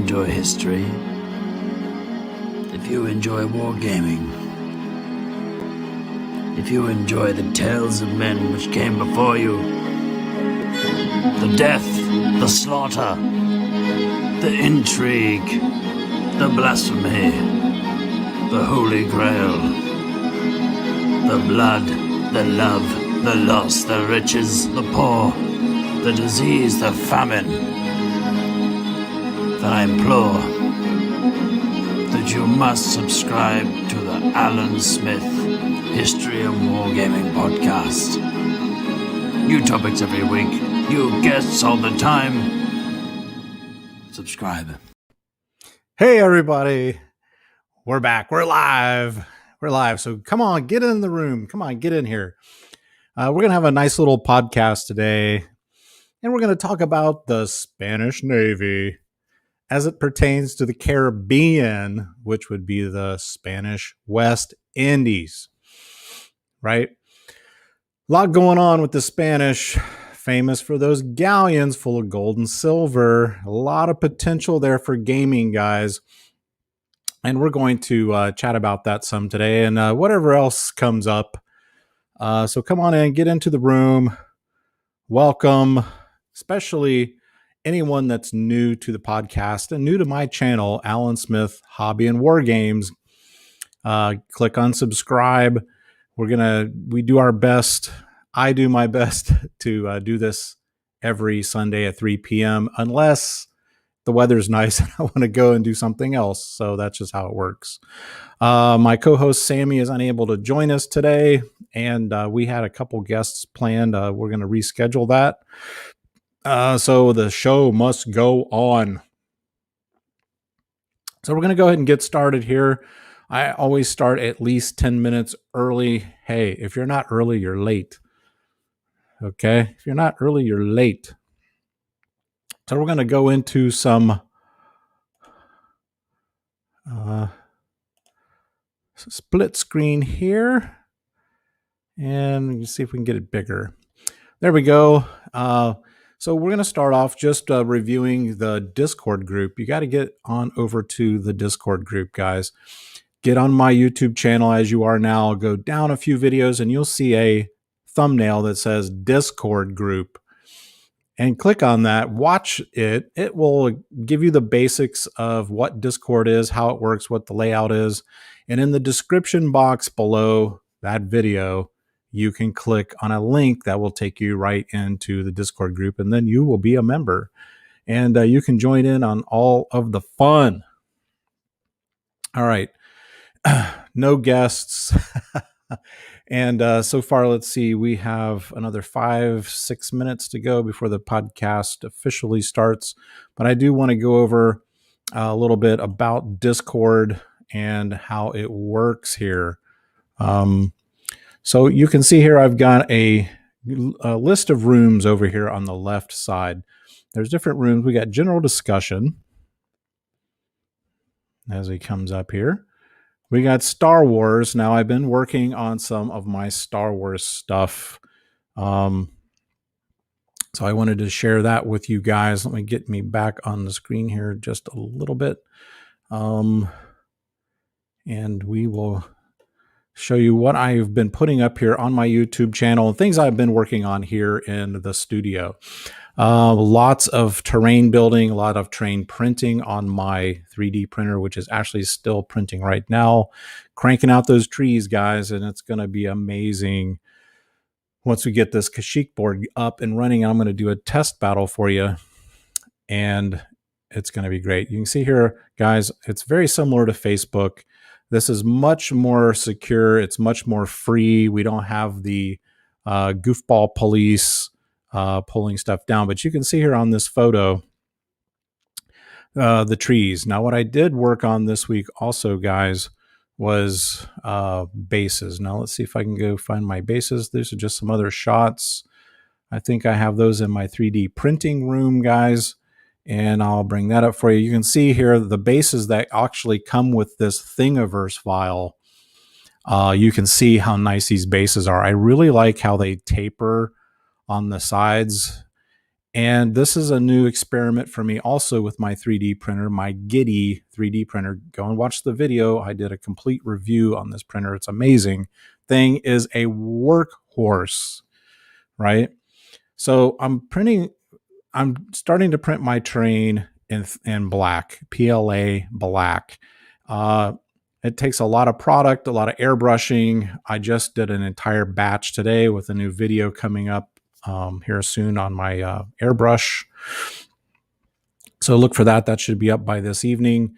enjoy history, if you enjoy wargaming, if you enjoy the tales of men which came before you, the death, the slaughter, the intrigue, the blasphemy, the holy grail, the blood, the love, the loss, the riches, the poor, the disease, the famine, then I implore that you must subscribe to the Alan Smith History of Wargaming podcast. New topics every week, new guests all the time. Subscribe. Hey everybody, we're back. We're live. So come on, get in the room. Come on, get in here. We're going to have a nice little podcast today, and we're going to talk about the Spanish Navy as it pertains to the Caribbean, which would be the Spanish West Indies, right? A lot going on with the Spanish, famous for those galleons full of gold and silver. A lot of potential there for gaming, guys. And we're going to chat about that some today and whatever else comes up. So come on in, get into the room. Welcome, especially anyone that's new to the podcast and new to my channel, Alan Smith Hobby and War Games. Click on subscribe. We do our best. I do my best to do this every Sunday at 3 p.m. unless the weather's nice and I want to go and do something else. So that's just how it works. My co-host Sammy is unable to join us today, and we had a couple guests planned. We're going to reschedule that. So the show must go on. So we're going to go ahead and get started here. I always start at least 10 minutes early. Hey, if you're not early, you're late. Okay? If you're not early, you're late. So we're going to go into some split screen here. And you see if we can get it bigger. There we go. So we're going to start off just reviewing the Discord group. You got to get on over to the Discord group, guys. Get on my YouTube channel as you are now. Go down a few videos and you'll see a thumbnail that says Discord group. And click on that, watch it. It will give you the basics of what Discord is, how it works, what the layout is. And in the description box below that video, you can click on a link that will take you right into the Discord group, and then you will be a member. And you can join in on all of the fun. All right. No guests. And so far, let's see, we have another 5-6 minutes to go before the podcast officially starts. But I do want to go over a little bit about Discord and how it works here. So you can see here, I've got a list of rooms over here on the left side. There's different rooms. We got general discussion as he comes up here. We got Star Wars. Now, I've been working on some of my Star Wars stuff. So I wanted to share that with you guys. Let me get me back on the screen here just a little bit. And we will show you what I've been putting up here on my YouTube channel and things I've been working on here in the studio. Lots of terrain building, a lot of terrain printing on my 3D printer, which is actually still printing right now. Cranking out those trees, guys, and it's going to be amazing. Once we get this Kashyyyk board up and running, I'm going to do a test battle for you, and it's going to be great. You can see here, guys, it's very similar to Facebook. This is much more secure. It's much more free. We don't have the goofball police pulling stuff down. But you can see here on this photo, the trees. Now, what I did work on this week also, guys, was bases. Now, let's see if I can go find my bases. These are just some other shots. I think I have those in my 3D printing room, guys. And I'll bring that up for you. You can see here the bases that actually come with this Thingiverse file. You can see how nice these bases are. I really like how they taper on the sides. And this is a new experiment for me also with my 3D printer, my Giddy 3D printer. Go and watch the video. I did a complete review on this printer. It's amazing. Thing is a workhorse, right? So I'm starting to print my train in black, PLA black. It takes a lot of product, a lot of airbrushing. I just did an entire batch today with a new video coming up here soon on my airbrush. So look for that. That should be up by this evening.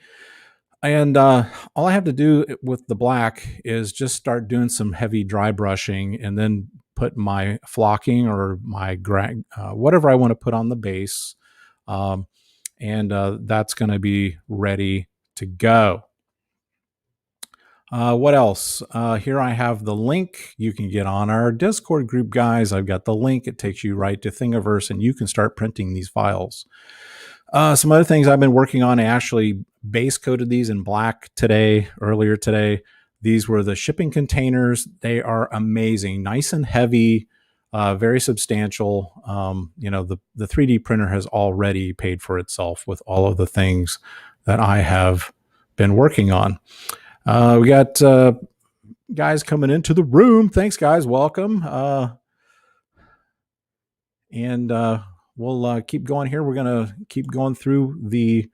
And all I have to do with the black is just start doing some heavy dry brushing and then put my flocking or my whatever I want to put on the base. And that's going to be ready to go. What else? Here I have the link. You can get on our Discord group, guys. I've got the link. It takes you right to Thingiverse, and you can start printing these files. Some other things I've been working on, I actually base coated these in black earlier today. These were the shipping containers. They are amazing, nice and heavy, very substantial. The 3D printer has already paid for itself with all of the things that I have been working on. We got guys coming into the room. Thanks, guys. Welcome. And we'll keep going here. We're going to keep going through the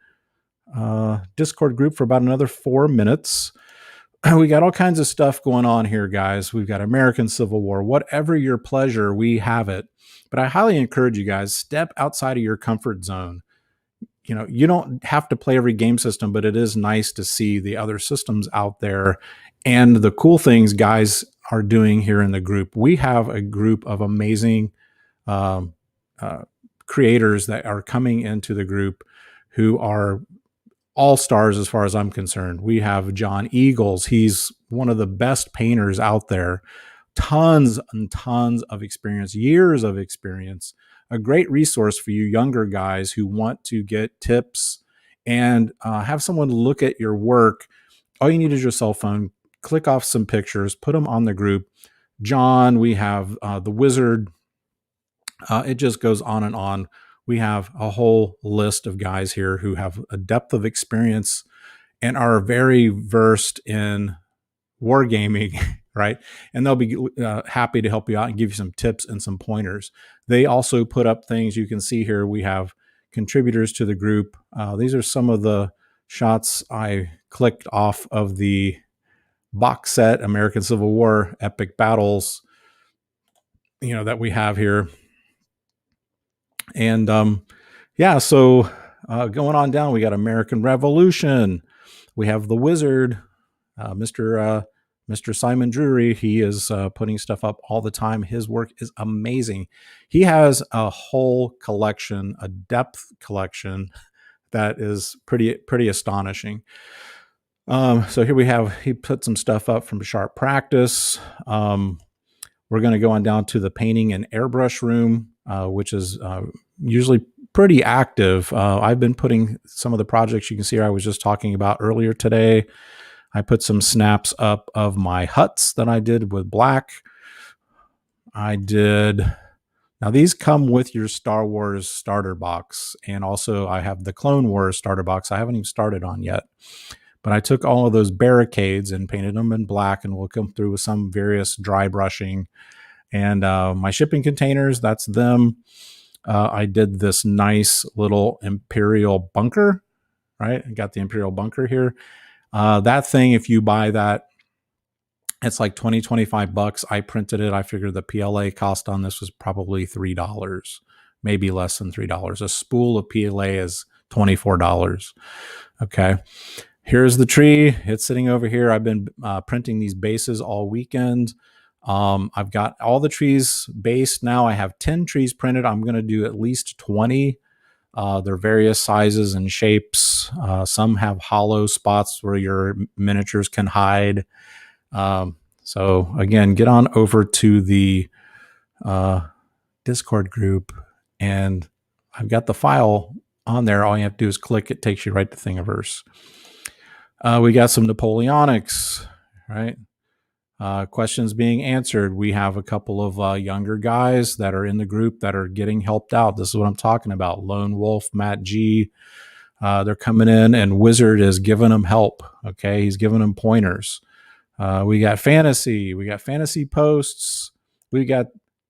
Discord group for about another 4 minutes. We got all kinds of stuff going on here, guys. We've got American Civil War. Whatever your pleasure, we have it. But I highly encourage you guys, step outside of your comfort zone. You don't have to play every game system, but it is nice to see the other systems out there and the cool things guys are doing here in the group. We have a group of amazing creators that are coming into the group who are all stars as far as I'm concerned. We have John Eagles. He's one of the best painters out there. Tons and tons of experience, years of experience. A great resource for you younger guys who want to get tips and have someone look at your work. All you need is your cell phone. Click off some pictures, put them on the group. John, we have the Wizard. It just goes on and on. We have a whole list of guys here who have a depth of experience and are very versed in wargaming, right? And they'll be happy to help you out and give you some tips and some pointers. They also put up things you can see here. We have contributors to the group. These are some of the shots I clicked off of the box set, American Civil War Epic Battles, that we have here. And so going on down, we got American Revolution. We have the Wizard, Mr. Simon Drury. He is putting stuff up all the time. His work is amazing. He has a whole collection, a depth collection that is pretty astonishing. So here he put some stuff up from Sharp Practice. We're going to go on down to the painting and airbrush room, which is usually pretty active. I've been putting some of the projects you can see I was just talking about earlier today. I put some snaps up of my huts that I did with black. Now these come with your Star Wars starter box. And also I have the Clone Wars starter box I haven't even started on yet. But I took all of those barricades and painted them in black, and we'll come through with some various dry brushing. And my shipping containers, that's them. I did this nice little Imperial bunker, right? I got the Imperial bunker here. That thing, if you buy that, it's like $25. I printed it. I figured the PLA cost on this was probably $3, maybe less than $3. A spool of PLA is $24. Okay. Here's the tree. It's sitting over here. I've been printing these bases all weekend. I've got all the trees based now. I have 10 trees printed. I'm going to do at least 20. They're various sizes and shapes. Some have hollow spots where your miniatures can hide. So again, get on over to the Discord group, and I've got the file on there. All you have to do is click. It takes you right to Thingiverse. We got some Napoleonics, right? questions being answered. We have a couple of younger guys that are in the group that are getting helped out. This is what I'm talking about. Lone Wolf, Matt G. They're coming in, and Wizard is giving them help. Okay, he's giving them pointers. We got fantasy. We got fantasy posts. We got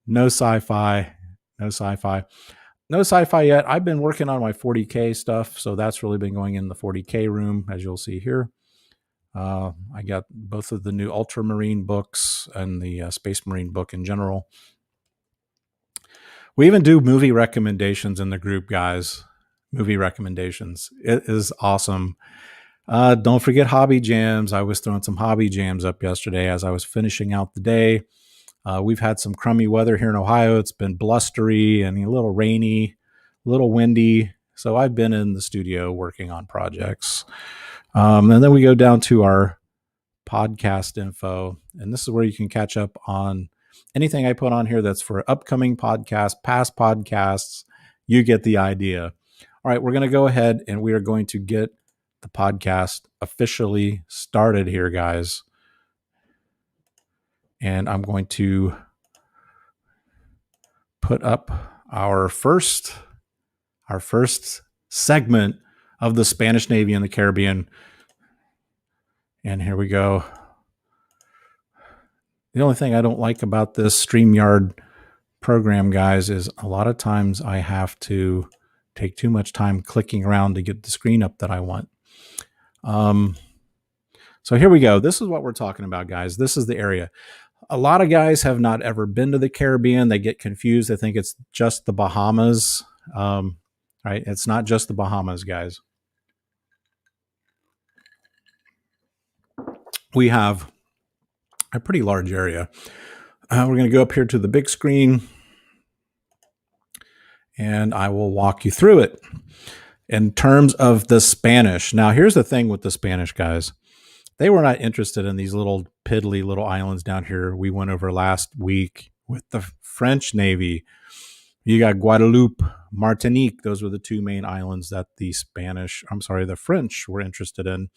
no sci-fi. No sci-fi. No sci-fi yet. I've been working on my 40K stuff, so that's really been going in the 40K room, as you'll see here. I got both of the new Ultramarine books and the Space Marine book in general. We even do movie recommendations in the group, guys. Movie recommendations. It is awesome. Don't forget hobby jams. I was throwing some hobby jams up yesterday as I was finishing out the day. We've had some crummy weather here in Ohio. It's been blustery and a little rainy, a little windy. So I've been in the studio working on projects. And then we go down to our podcast info. And this is where you can catch up on anything I put on here that's for upcoming podcasts, past podcasts. You get the idea. All right, we're going to go ahead and we are going to get the podcast officially started here, guys. And I'm going to put up our first segment of the Spanish Navy in the Caribbean. And here we go. The only thing I don't like about this StreamYard program, guys, is a lot of times I have to take too much time clicking around to get the screen up that I want. So here we go. This is what we're talking about, guys. This is the area. A lot of guys have not ever been to the Caribbean. They get confused. They think it's just the Bahamas. Right? It's not just the Bahamas, guys. We have a pretty large area. We're going to go up here to the big screen, and I will walk you through it. In terms of the Spanish. Now, here's the thing with the Spanish, guys. They were not interested in these little piddly little islands down here we went over last week with the French Navy. You got Guadeloupe, Martinique. Those were the two main islands that the French were interested in.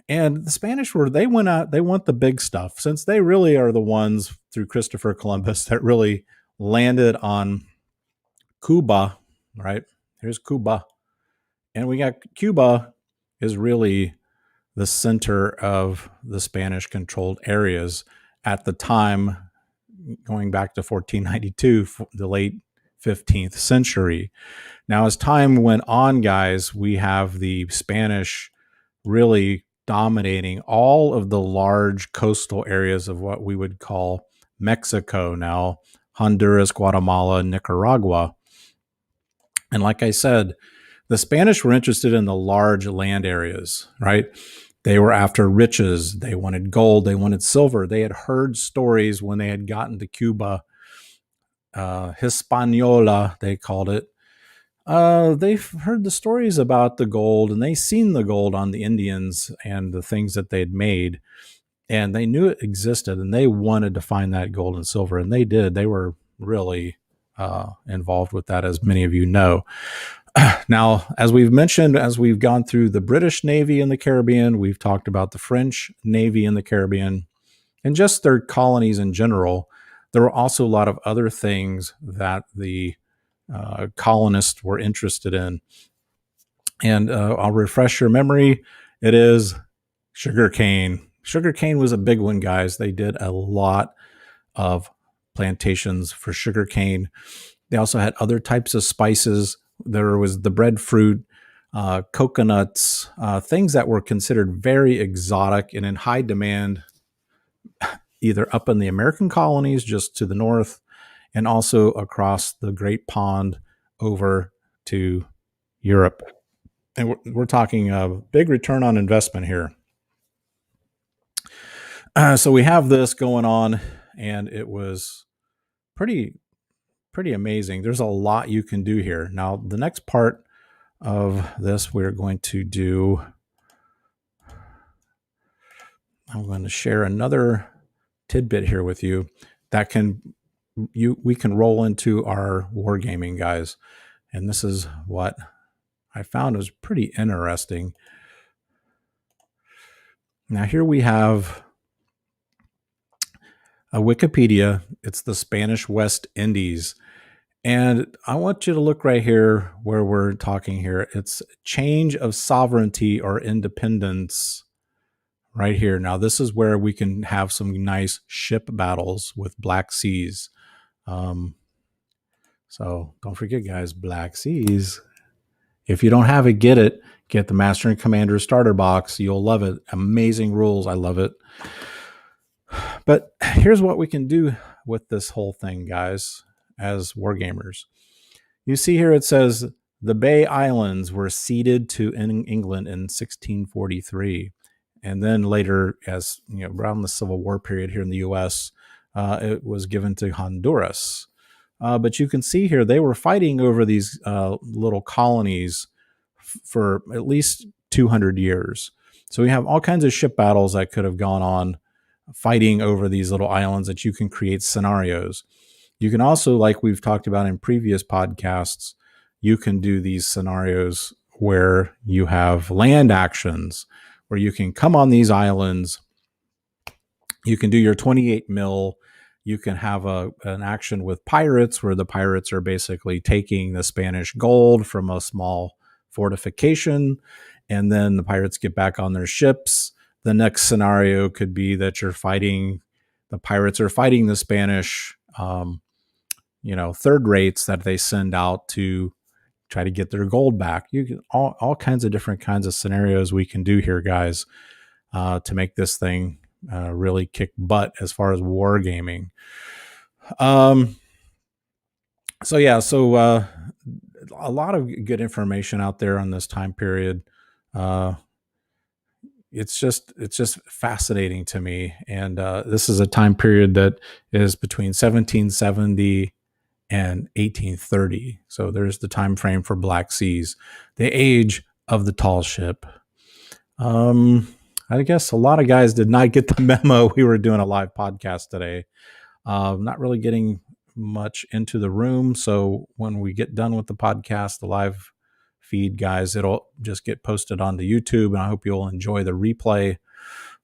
And the Spanish they want the big stuff, since they really are the ones through Christopher Columbus that really landed on Cuba, right? Here's Cuba. And we got Cuba is really the center of the Spanish controlled areas at the time, going back to 1492, the late 15th century. Now, as time went on, guys, we have the Spanish really dominating all of the large coastal areas of what we would call Mexico now, Honduras, Guatemala, Nicaragua. And like I said, the Spanish were interested in the large land areas, right? They were after riches. They wanted gold. They wanted silver. They had heard stories when they had gotten to Cuba, Hispaniola, they called it. They've heard the stories about the gold, and they seen the gold on the Indians and the things that they'd made, and they knew it existed, and they wanted to find that gold and silver, and they did. They were really involved with that, as many of you know. Now, as we've mentioned, as we've gone through the British Navy in the Caribbean, we've talked about the French Navy in the Caribbean, and just their colonies in general. There were also a lot of other things that the colonists were interested in. And I'll refresh your memory. It is sugarcane. Sugarcane was a big one, guys. They did a lot of plantations for sugarcane. They also had other types of spices. There was the breadfruit, coconuts, things that were considered very exotic and in high demand, either up in the American colonies just to the north, and also across the Great Pond over to Europe. And we're talking a big return on investment here. So we have this going on, and it was pretty amazing. There's a lot you can do here. Now, the next part of this we're going to do, I'm going to share another tidbit here with you that we can roll into our wargaming, guys. And this is what I found was pretty interesting. Now, here we have Wikipedia. It's the Spanish West Indies. And I want you to look right here where we're talking here. It's change of sovereignty or independence right here. Now, this is where we can have some nice ship battles with Black Seas. So don't forget, guys, Black Seas. If you don't have it, get it. Get the Master and Commander starter box. You'll love it. Amazing rules. I love it. But here's what we can do with this whole thing, guys, as wargamers. You see here it says the Bay Islands were ceded to England in 1643. And then later, as you know, around the Civil War period here in the U.S., it was given to Honduras. But you can see here they were fighting over these little colonies for at least 200 years. So we have all kinds of ship battles that could have gone on fighting over these little islands that you can create scenarios. You can also, like we've talked about in previous podcasts, you can do these scenarios where you have land actions, where you can come on these islands. You can do your 28 mil. You can have an action with pirates where the pirates are basically taking the Spanish gold from a small fortification, and then the pirates get back on their ships. The next scenario could be that the pirates are fighting the Spanish, third rates that they send out to try to get their gold back. You can all kinds of different kinds of scenarios we can do here, guys, to make this thing really kick butt as far as wargaming. So a lot of good information out there on this time period. It's just fascinating to me, and this is a time period that is between 1770 and 1830. So there's the time frame for Black Seas, the age of the tall ship. I guess a lot of guys did not get the memo. We were doing a live podcast today. Not really getting much into the room. So when we get done with the podcast, the live feed, guys, it'll just get posted onto YouTube, and I hope you'll enjoy the replay.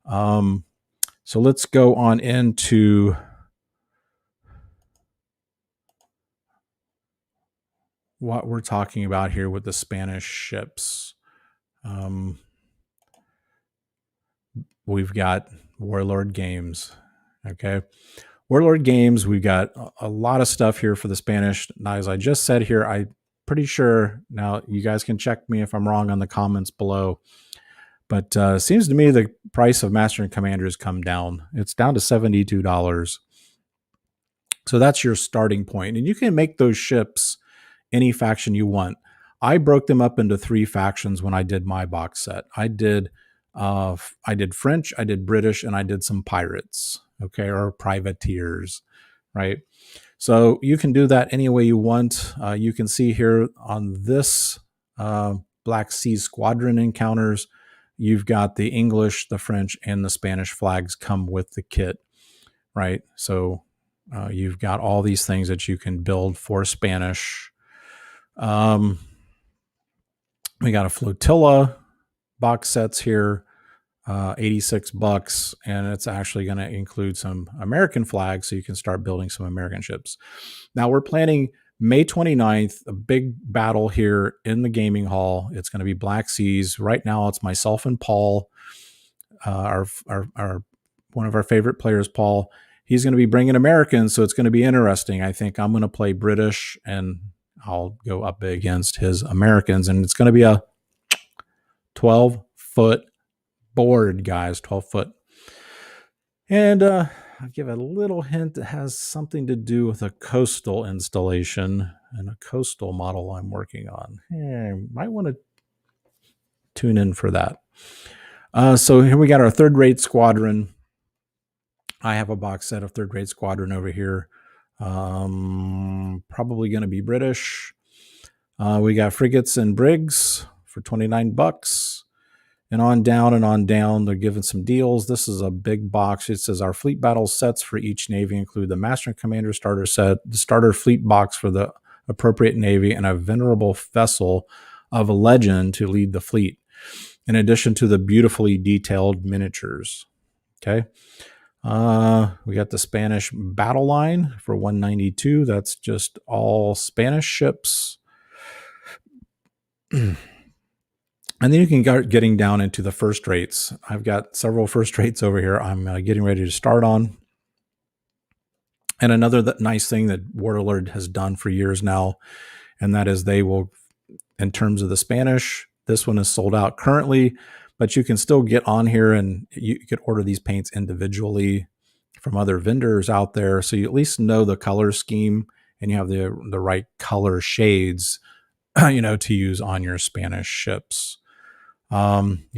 So let's go on into what we're talking about here with the Spanish ships. We've got Warlord Games. Okay. Warlord Games, we've got a lot of stuff here for the Spanish. Now, as I just said here, I'm pretty sure, now you guys can check me if I'm wrong on the comments below, but it seems to me the price of Master and Commander has come down. It's down to $72. So that's your starting point. And you can make those ships any faction you want. I broke them up into 3 factions when I did my box set. I did French, I did British, and I did some pirates, okay, or privateers, right? So you can do that any way you want. You can see here on this Black Sea Squadron encounters, you've got the English, the French, and the Spanish flags come with the kit, right? So you've got all these things that you can build for Spanish. We got a flotilla box sets here, $86, and it's actually going to include some American flags, so you can start building some American ships. Now we're planning May 29th, a big battle here in the gaming hall. It's going to be Black Seas. Right now it's myself and Paul, our one of our favorite players, Paul. He's going to be bringing Americans, so it's going to be interesting. I think I'm going to play British, and I'll go up against his Americans, and it's going to be a 12-foot board, guys, 12 foot. And I'll give a little hint that has something to do with a coastal installation and a coastal model I'm working on. Might want to tune in for that. So here we got our third-rate squadron. I have a box set of third-rate squadron over here. Probably going to be British. We got frigates and brigs for $29. And on down, they're giving some deals. This is a big box. It says our fleet battle sets for each navy include the Master and Commander starter set, the starter fleet box for the appropriate navy, and a venerable vessel of a legend to lead the fleet, in addition to the beautifully detailed miniatures. Okay. We got the Spanish battle line for 192. That's just all Spanish ships. And then you can start getting down into the first rates. I've got several first rates over here I'm getting ready to start on. And another nice thing that Warlord has done for years now, and that is they will, in terms of the Spanish, this one is sold out currently, but you can still get on here and you could order these paints individually from other vendors out there. So you at least know the color scheme and you have the right color shades, to use on your Spanish ships. You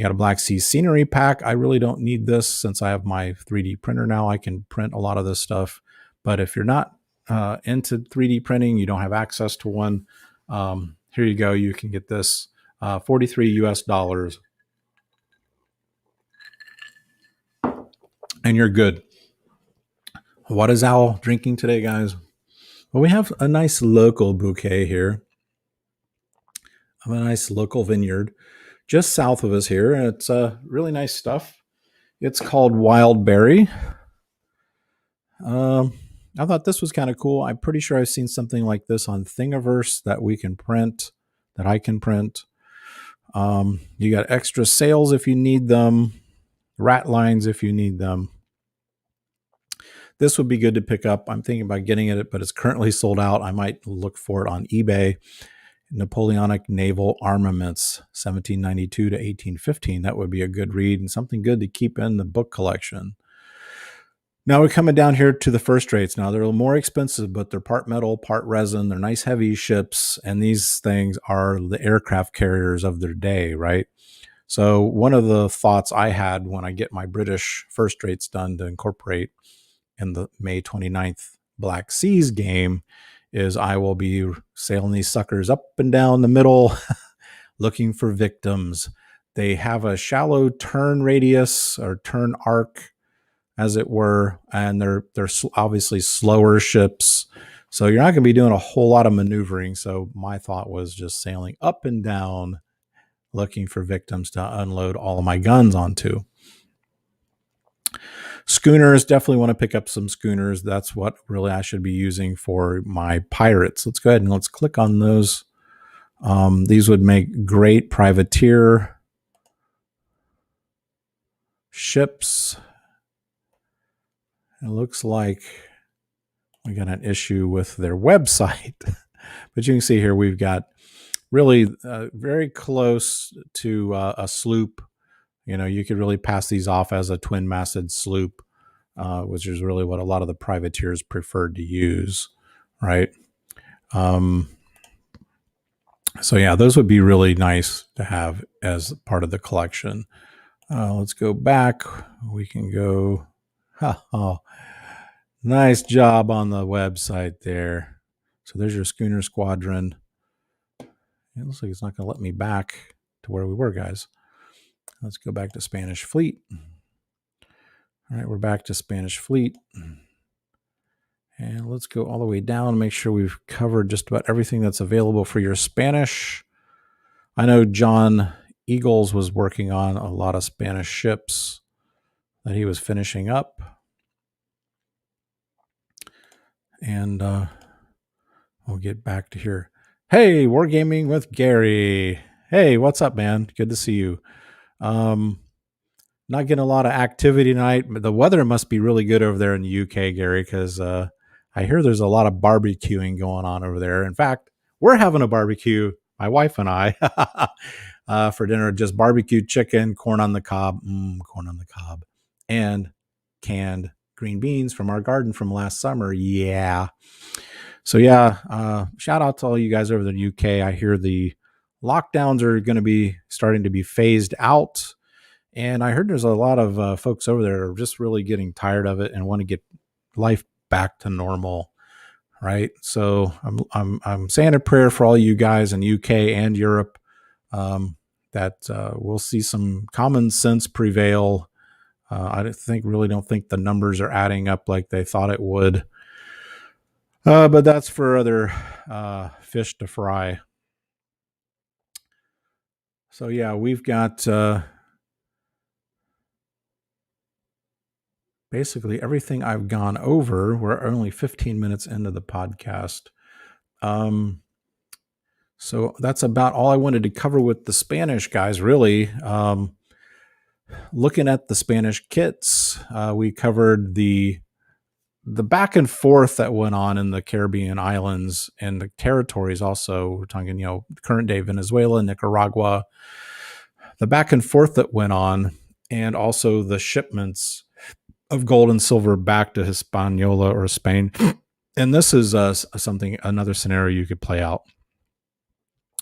got a Black Sea scenery pack. I really don't need this since I have my 3D printer now. I can print a lot of this stuff. But if you're not into 3D printing, you don't have access to one, here you go. You can get this 43 US dollars. And you're good. What is Al drinking today, guys? Well, we have a nice local bouquet here of a nice local vineyard just south of us here. And it's really nice stuff. It's called Wild Berry. I thought this was kind of cool. I'm pretty sure I've seen something like this on Thingiverse that we can print, that I can print. You got extra sails if you need them, rat lines if you need them. This would be good to pick up. I'm thinking about getting it, but it's currently sold out. I might look for it on eBay. Napoleonic Naval Armaments, 1792 to 1815. That would be a good read and something good to keep in the book collection. Now we're coming down here to the first rates. Now they're a little more expensive, but they're part metal, part resin. They're nice heavy ships, and these things are the aircraft carriers of their day, right? So one of the thoughts I had when I get my British first rates done to incorporate in the May 29th Black Seas game is I will be sailing these suckers up and down the middle looking for victims. They have a shallow turn radius or turn arc, as it were, and they're obviously slower ships. So you're not going to be doing a whole lot of maneuvering. So my thought was just sailing up and down looking for victims to unload all of my guns onto. Schooners, definitely want to pick up some schooners. That's what really I should be using for my pirates. Let's go ahead and let's click on those. These would make great privateer ships. It looks like we got an issue with their website. But you can see here we've got really very close to a sloop. You could really pass these off as a twin-masted sloop, which is really what a lot of the privateers preferred to use, right? So yeah, those would be really nice to have as part of the collection. Let's go back. We can go. Oh, nice job on the website there. So there's your schooner squadron. It looks like it's not going to let me back to where we were, guys. Let's go back to Spanish Fleet. All right, we're back to Spanish Fleet. And let's go all the way down and make sure we've covered just about everything that's available for your Spanish. I know John Eagles was working on a lot of Spanish ships that he was finishing up. And we'll get back to here. Hey, Wargaming with Gary. Hey, what's up, man? Good to see you. Not getting a lot of activity tonight. The weather must be really good over there in the UK, Gary, because I hear there's a lot of barbecuing going on over there. In fact, we're having a barbecue, my wife and I, for dinner. Just barbecued chicken, corn on the cob, and canned green beans from our garden from last summer. Yeah. So yeah, shout out to all you guys over in the UK. I hear the lockdowns are going to be starting to be phased out. And I heard there's a lot of folks over there are just really getting tired of it and want to get life back to normal, right? So I'm saying a prayer for all you guys in UK and Europe that we'll see some common sense prevail. I really don't think the numbers are adding up like they thought it would, but that's for other fish to fry. So yeah, we've got. basically everything I've gone over. We're only 15 minutes into the podcast. So that's about all I wanted to cover with the Spanish guys, really. Looking at the Spanish kits, we covered the back and forth that went on in the Caribbean islands and the territories. Also, we're talking, current day Venezuela, Nicaragua, the back and forth that went on, and also the shipments of gold and silver back to Hispaniola or Spain. And this is another scenario you could play out.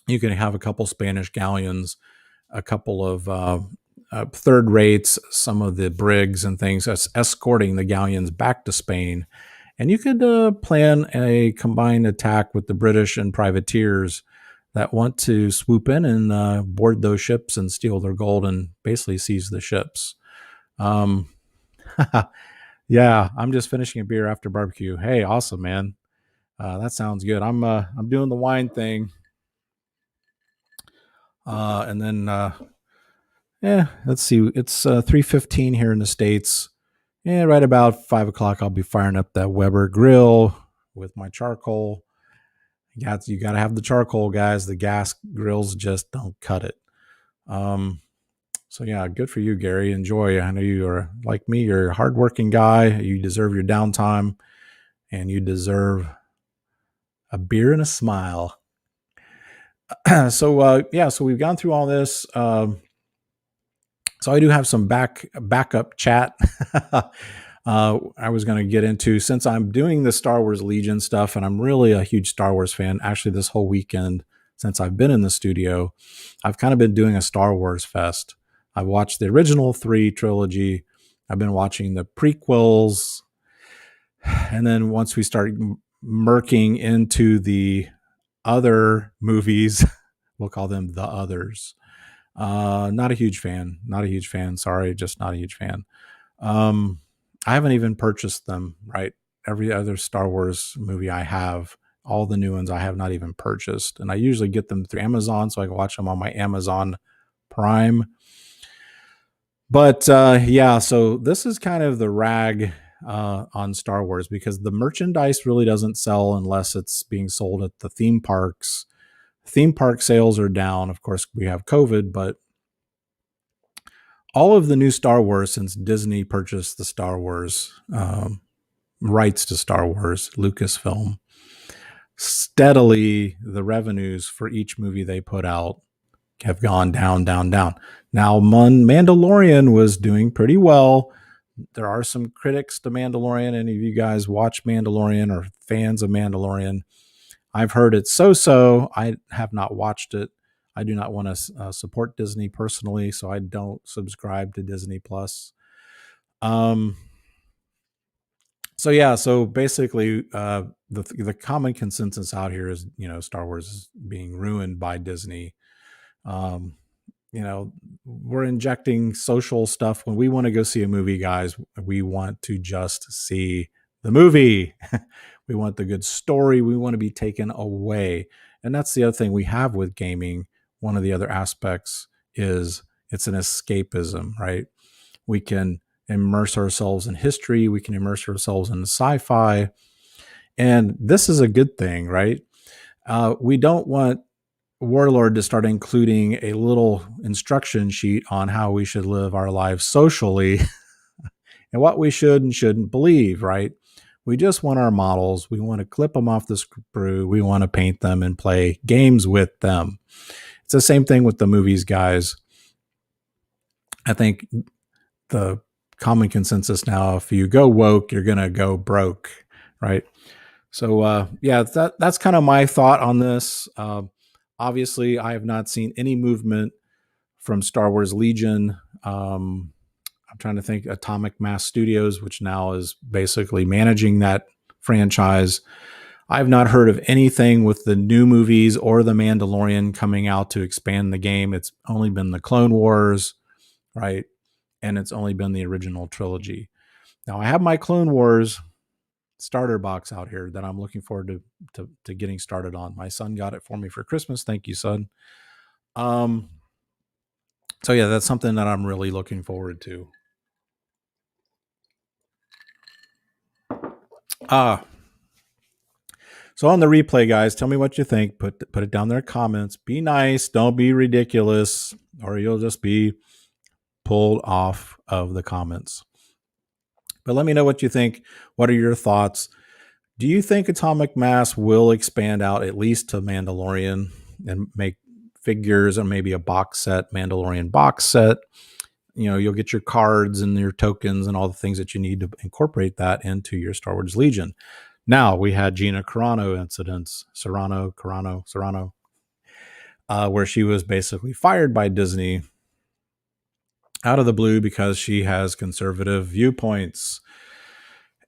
You can have a couple Spanish galleons, a couple of third rates, some of the brigs and things escorting the galleons back to Spain. And you could plan a combined attack with the British and privateers that want to swoop in and board those ships and steal their gold and basically seize the ships. Yeah, I'm just finishing a beer after barbecue. Hey, awesome, man. That sounds good. I'm doing the wine thing. And then let's see. It's 3:15 here in the States. Yeah, right about 5 o'clock, I'll be firing up that Weber grill with my charcoal. You got to have the charcoal, guys. The gas grills just don't cut it. So yeah, good for you, Gary. Enjoy. I know you are like me. You're a hardworking guy. You deserve your downtime, and you deserve a beer and a smile. So we've gone through all this. So I do have some backup chat. I was going to get into, since I'm doing the Star Wars Legion stuff, and I'm really a huge Star Wars fan. Actually, this whole weekend since I've been in the studio, I've kind of been doing a Star Wars fest. I've watched the original 3 trilogy. I've been watching the prequels. And then once we start murking into the other movies, we'll call them the others. Not a huge fan. Sorry, just not a huge fan. I haven't even purchased them, right? Every other Star Wars movie I have, all the new ones I have not even purchased. And I usually get them through Amazon so I can watch them on my Amazon Prime. But so this is kind of the rag on Star Wars, because the merchandise really doesn't sell unless it's being sold at the theme parks. Theme park sales are down. Of course, we have COVID, but all of the new Star Wars, since Disney purchased the Star Wars rights to Star Wars, Lucasfilm, steadily the revenues for each movie they put out have gone down. Now, Mandalorian was doing pretty well. There are some critics to Mandalorian. Any of you guys watch Mandalorian or fans of Mandalorian? I've heard it's so-so. I have not watched it. I do not want to support Disney personally, so I don't subscribe to Disney Plus. So basically, the common consensus out here is, Star Wars is being ruined by Disney. We're injecting social stuff. When we want to go see a movie, guys, we want to just see the movie. We want the good story. We want to be taken away. And that's the other thing we have with gaming. One of the other aspects is it's an escapism, right? We can immerse ourselves in history. We can immerse ourselves in sci-fi. And this is a good thing, right? We don't want Warlord to start including a little instruction sheet on how we should live our lives socially and what we should and shouldn't believe, right? We just want our models. We want to clip them off the sprue. We want to paint them and play games with them. It's the same thing with the movies, guys. I think the common consensus now, if you go woke, you're going to go broke, right? So, that's kind of my thought on this. Obviously, I have not seen any movement from Star Wars Legion. I'm trying to think, Atomic Mass Studios, which now is basically managing that franchise. I've not heard of anything with the new movies or The Mandalorian coming out to expand the game. It's only been the Clone Wars, right? And it's only been the original trilogy. Now, I have my Clone Wars starter box out here that I'm looking forward to getting started on. My son got it for me for Christmas. Thank you, son. So yeah, that's something that I'm really looking forward to. Uh, so on the replay, guys, tell me what you think. Put it down there in the comments. Be nice. Don't be ridiculous, or you'll just be pulled off of the comments. But let me know what you think. What are your thoughts? Do you think Atomic Mass will expand out at least to Mandalorian and make figures or maybe a box set, Mandalorian box set? You know, you'll get your cards and your tokens and all the things that you need to incorporate that into your Star Wars Legion. Now we had Gina Carano incidents, Serrano, where she was basically fired by Disney out of the blue because she has conservative viewpoints.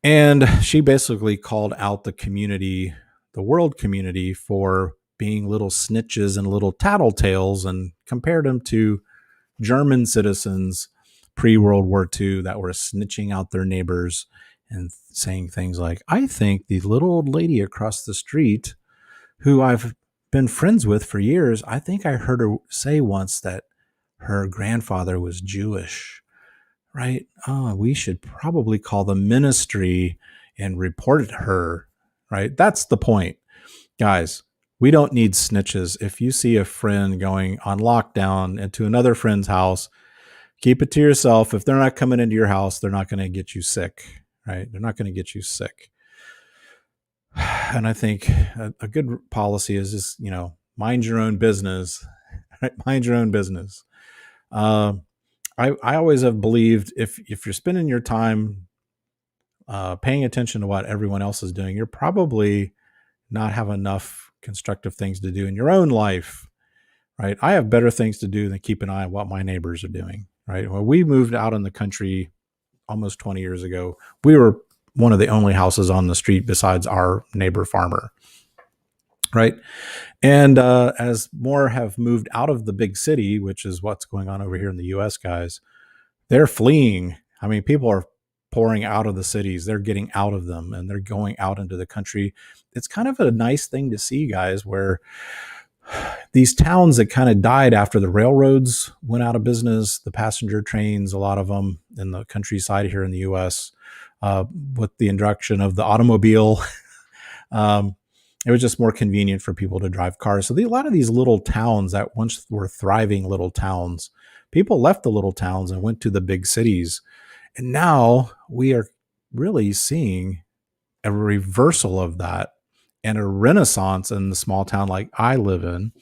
And she basically called out the community, the world community, for being little snitches and little tattletales and compared them to German citizens pre-World War II that were snitching out their neighbors and saying things like, I think the little old lady across the street who I've been friends with for years, I think I heard her say once that her grandfather was Jewish, right? Oh, we should probably call the ministry and report her, right? That's the point. Guys, we don't need snitches. If you see a friend going on lockdown into another friend's house, keep it to yourself. If they're not coming into your house, they're not going to get you sick, right? They're not going to get you sick. And I think a good policy is just, mind your own business, right? Mind your own business. I always have believed if you're spending your time paying attention to what everyone else is doing, you're probably not have enough constructive things to do in your own life, right? I have better things to do than keep an eye on what my neighbors are doing, right? When we moved out in the country almost 20 years ago, we were one of the only houses on the street besides our neighbor farmer, right? And as more have moved out of the big city, which is what's going on over here in the US, guys, they're fleeing. I mean, people are pouring out of the cities. They're getting out of them and they're going out into the country. It's kind of a nice thing to see, guys, where these towns that kind of died after the railroads went out of business, the passenger trains, a lot of them in the countryside here in the US, with the introduction of the automobile, it was just more convenient for people to drive cars. So a lot of these little towns that once were thriving little towns, people left the little towns and went to the big cities. And now we are really seeing a reversal of that and a renaissance in the small town like I live in.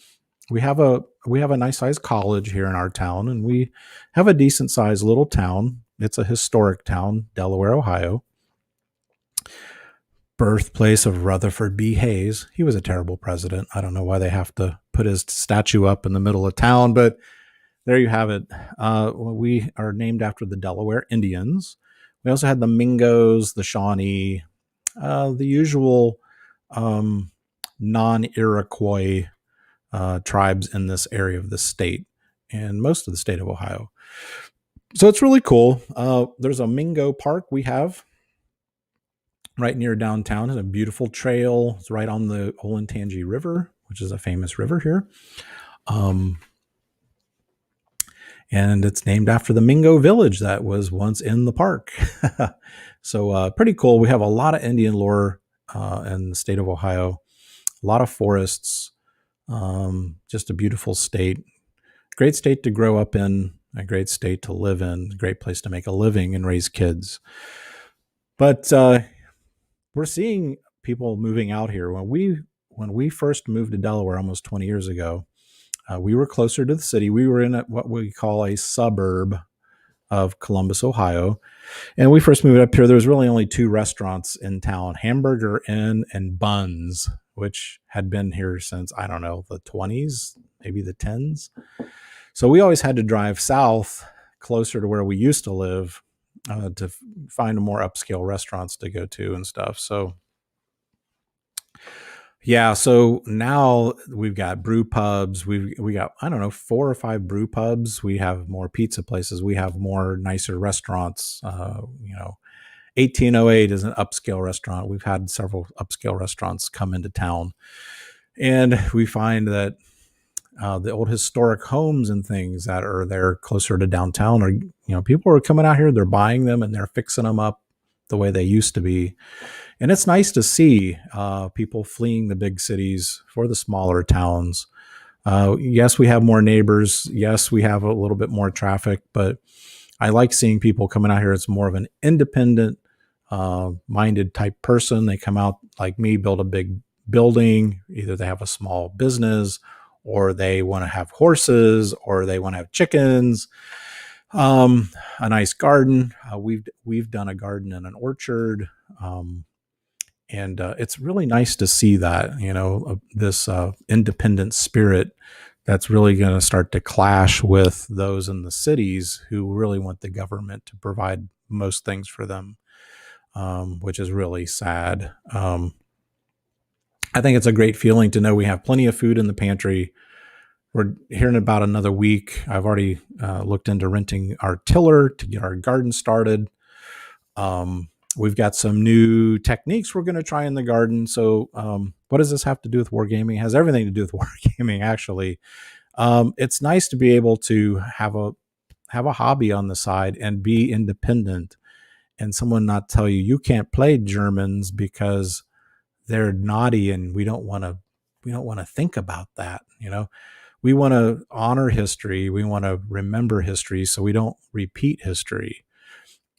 We have a nice sized college here in our town, and we have a decent sized little town. It's a historic town, Delaware, Ohio. Birthplace of Rutherford B. Hayes. He was a terrible president. I don't know why they have to put his statue up in the middle of town, but there you have it. We are named after the Delaware Indians. We also had the Mingos, the Shawnee, the usual non-Iroquois tribes in this area of the state and most of the state of Ohio. So it's really cool. There's a Mingo Park we have right near downtown. It's a beautiful trail. It's right on the Olentangy River, which is a famous river here. And it's named after the Mingo village that was once in the park. So pretty cool. We have a lot of Indian lore in the state of Ohio, a lot of forests, just a beautiful state. Great state to grow up in, a great state to live in, a great place to make a living and raise kids. But we're seeing people moving out here. When we first moved to Delaware almost 20 years ago, we were closer to the city. We were in what we call a suburb of Columbus, Ohio. And we first moved up here, there was really only two restaurants in town, Hamburger Inn and Buns, which had been here since, I don't know, the 20s, maybe the 10s. So we always had to drive south closer to where we used to live to find more upscale restaurants to go to and stuff. So yeah, so now we've got brew pubs. We got, I don't know, 4 or 5 brew pubs. We have more pizza places. We have more nicer restaurants. 1808 is an upscale restaurant. We've had several upscale restaurants come into town. And we find that the old historic homes and things that are there closer to downtown are, people are coming out here, they're buying them and they're fixing them up the way they used to be. And it's nice to see people fleeing the big cities for the smaller towns. Yes, we have more neighbors. Yes, we have a little bit more traffic, but I like seeing people coming out here. It's more of an independent minded type person. They come out like me, build a big building. Either they have a small business, or they want to have horses, or they want to have chickens, a nice garden. We've done a garden and an orchard. And it's really nice to see that, this independent spirit that's really going to start to clash with those in the cities who really want the government to provide most things for them, which is really sad. I think it's a great feeling to know we have plenty of food in the pantry. We're here in about another week. I've already looked into renting our tiller to get our garden started. We've got some new techniques we're going to try in the garden. So what does this have to do with wargaming? It has everything to do with wargaming, actually. It's nice to be able to have a hobby on the side and be independent, and someone not tell you you can't play Germans because they're naughty, and we don't want to think about that. We want to honor history. We want to remember history so we don't repeat history.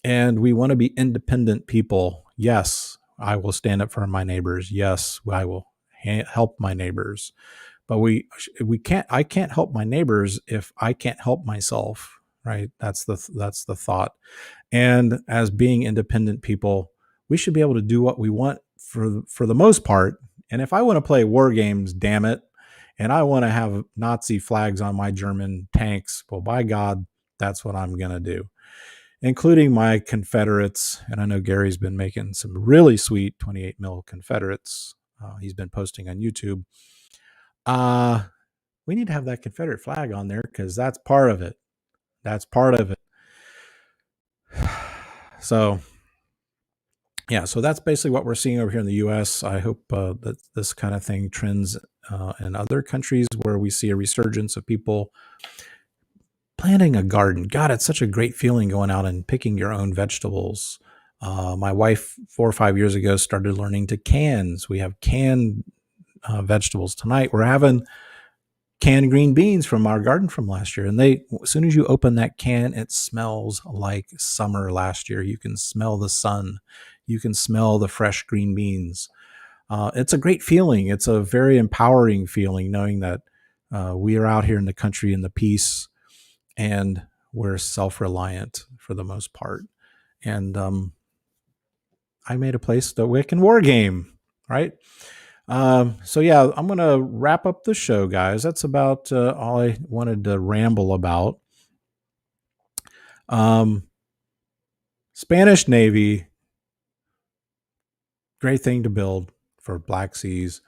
And we want to be independent people. Yes, I will stand up for my neighbors. Yes, I will help my neighbors. But I can't help my neighbors if I can't help myself, right? That's the thought. And as being independent people, we should be able to do what we want for the most part. And if I want to play war games, damn it, and I want to have Nazi flags on my German tanks, well, by God, that's what I'm going to do, including my Confederates. And I know Gary's been making some really sweet 28 mil Confederates. He's been posting on YouTube. We need to have that Confederate flag on there because that's part of it. That's part of it. So, yeah, so that's basically what we're seeing over here in the U.S. I hope that this kind of thing trends in other countries where we see a resurgence of people planting a garden. God, it's such a great feeling going out and picking your own vegetables. My wife 4 or 5 years ago started learning to cans. We have canned vegetables tonight. We're having canned green beans from our garden from last year. And as soon as you open that can, it smells like summer last year. You can smell the sun. You can smell the fresh green beans. It's a great feeling. It's a very empowering feeling knowing that we are out here in the country in the peace, and we're self-reliant for the most part. And I made a place that we can war game, right? So yeah, I'm going to wrap up the show, guys. That's about all I wanted to ramble about. Spanish Navy, great thing to build for Black Seas.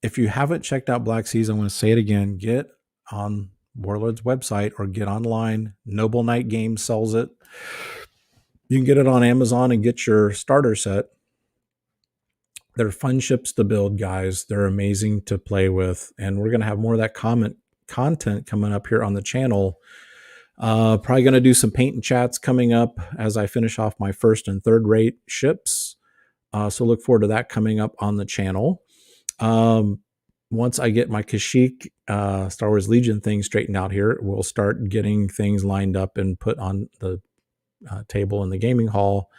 If you haven't checked out Black Seas, I'm going to say it again. Get on Warlord's website or get online. Noble Knight Games sells it. You can get it on Amazon and get your starter set. They're fun ships to build, guys. They're amazing to play with. And we're going to have more of that content coming up here on the channel. Probably going to do some paint and chats coming up as I finish off my first and third rate ships. So look forward to that coming up on the channel. Once I get my Kashyyyk Star Wars Legion thing straightened out here, we'll start getting things lined up and put on the table in the gaming hall.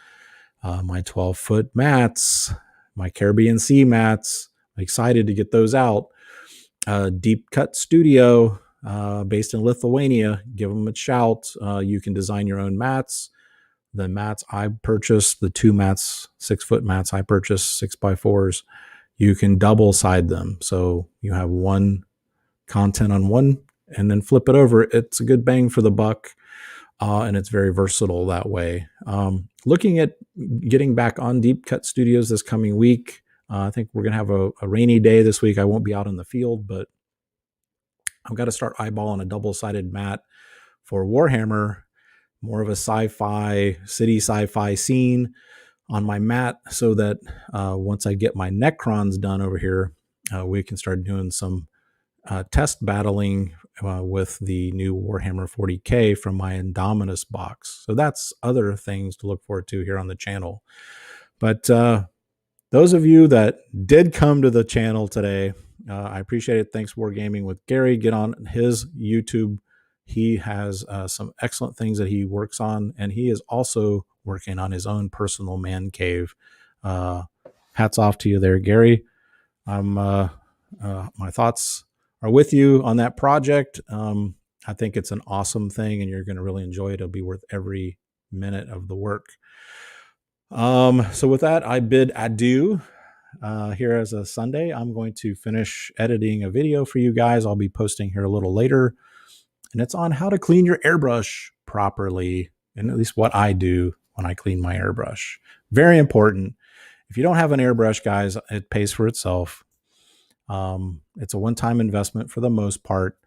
My 12-foot mats, my Caribbean Sea mats. I'm excited to get those out. Deep Cut Studio, based in Lithuania. Give them a shout. You can design your own mats. The mats I purchased, the 2 mats, 6-foot mats I purchased, 6x4s, you can double side them. So you have one content on one and then flip it over. It's a good bang for the buck. And it's very versatile that way. Looking at getting back on Deep Cut Studios this coming week. I think we're going to have a rainy day this week. I won't be out in the field, but I've got to start eyeballing a double-sided mat for Warhammer, more of a sci-fi, city sci-fi scene on my mat so that once I get my Necrons done over here, we can start doing some test battling with the new Warhammer 40K from my Indominus box. So that's other things to look forward to here on the channel. But those of you that did come to the channel today, I appreciate it. Thanks, Wargaming with Gary. Get on his YouTube. He has some excellent things that he works on, and he is also working on his own personal man cave. Hats off to you there, Gary. My thoughts are with you on that project. I think it's an awesome thing, and you're going to really enjoy it. It'll be worth every minute of the work. So with that, I bid adieu. Here as a Sunday, I'm going to finish editing a video for you guys. I'll be posting here a little later, and it's on how to clean your airbrush properly, and at least what I do when I clean my airbrush. Very important. If you don't have an airbrush, guys, it pays for itself. It's a one-time investment for the most part.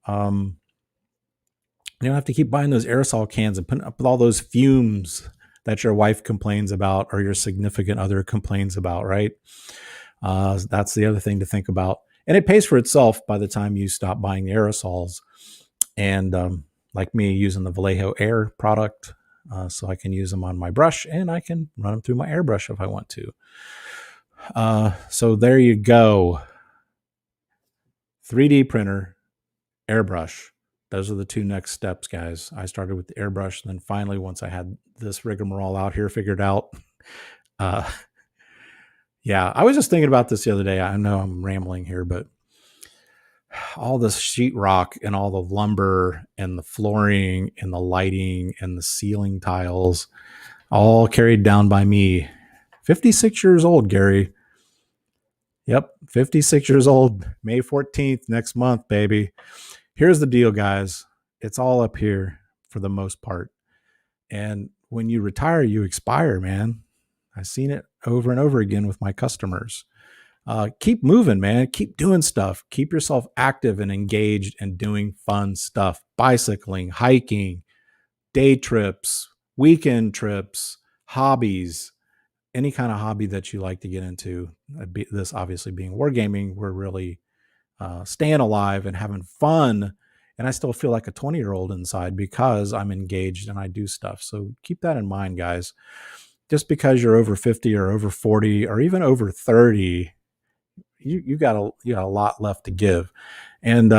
You don't have to keep buying those aerosol cans and putting up with all those fumes that your wife complains about or your significant other complains about, right? That's the other thing to think about. And it pays for itself by the time you stop buying the aerosols. And like me, using the Vallejo Air product, so I can use them on my brush and I can run them through my airbrush if I want to. So there you go. 3D printer, airbrush. Those are the two next steps, guys. I started with the airbrush, and then finally, once I had this rigmarole out here figured out, yeah, I was just thinking about this the other day. I know I'm rambling here, but all the sheetrock and all the lumber and the flooring and the lighting and the ceiling tiles, all carried down by me. 56 years old, Gary. Yep, 56 years old. May 14th next month, baby. Here's the deal, guys. It's all up here for the most part. And when you retire, you expire, man. I've seen it over and over again with my customers. Keep moving, man. Keep doing stuff. Keep yourself active and engaged and doing fun stuff. Bicycling, hiking, day trips, weekend trips, hobbies, any kind of hobby that you like to get into. This obviously being wargaming, we're really staying alive and having fun. And I still feel like a 20-year-old inside because I'm engaged and I do stuff. So keep that in mind, guys. Just because you're over 50 or over 40 or even over 30, you got a lot left to give. And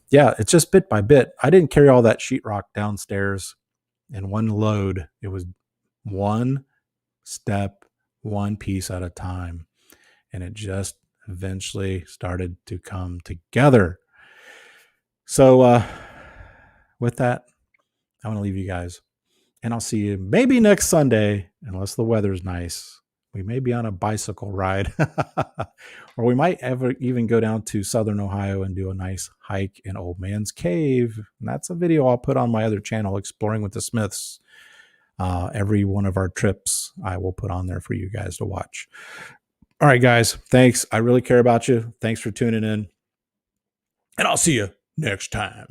yeah, it's just bit by bit. I didn't carry all that sheetrock downstairs in one load. It was one step, one piece at a time. And it just eventually started to come together. So with that, I want to leave you guys, and I'll see you maybe next Sunday, unless the weather's nice. We may be on a bicycle ride, or we might even go down to Southern Ohio and do a nice hike in Old Man's Cave. And that's a video I'll put on my other channel, Exploring with the Smiths. Every one of our trips I will put on there for you guys to watch. All right, guys, thanks. I really care about you. Thanks for tuning in, and I'll see you next time.